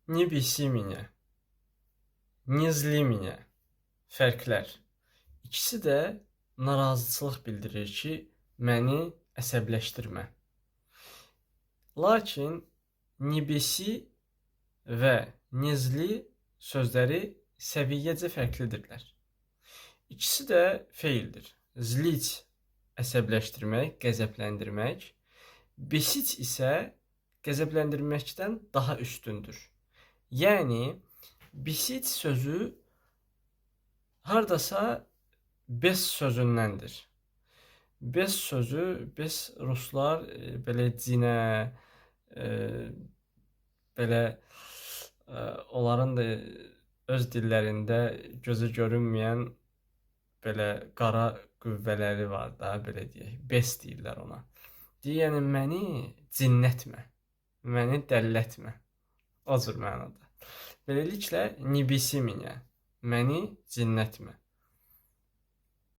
Nibisiminə, nizliminə fərqlər. İkisi də narazıçılıq bildirir ki, məni əsəbləşdirmə. Lakin nibisi və nizli sözləri səviyyəcə fərqlidirlər. İkisi də feildir. Zlic əsəbləşdirmək, qəzəbləndirmək, besit isə qəzəbləndirməkdən daha üstündür. Yəni, besit sözü hardasa bes sözündəndir. Bes sözü, bes ruslar belə cinə, belə onların da öz dillərində gözə görünməyən belə qara qüvvələri var da, belə deyək. Bes deyirlər ona. Deyir, yəni məni cinnətmə, məni dəllətmə. O cür mənada. Beləliklə, nibisiminə, məni cinnətmə.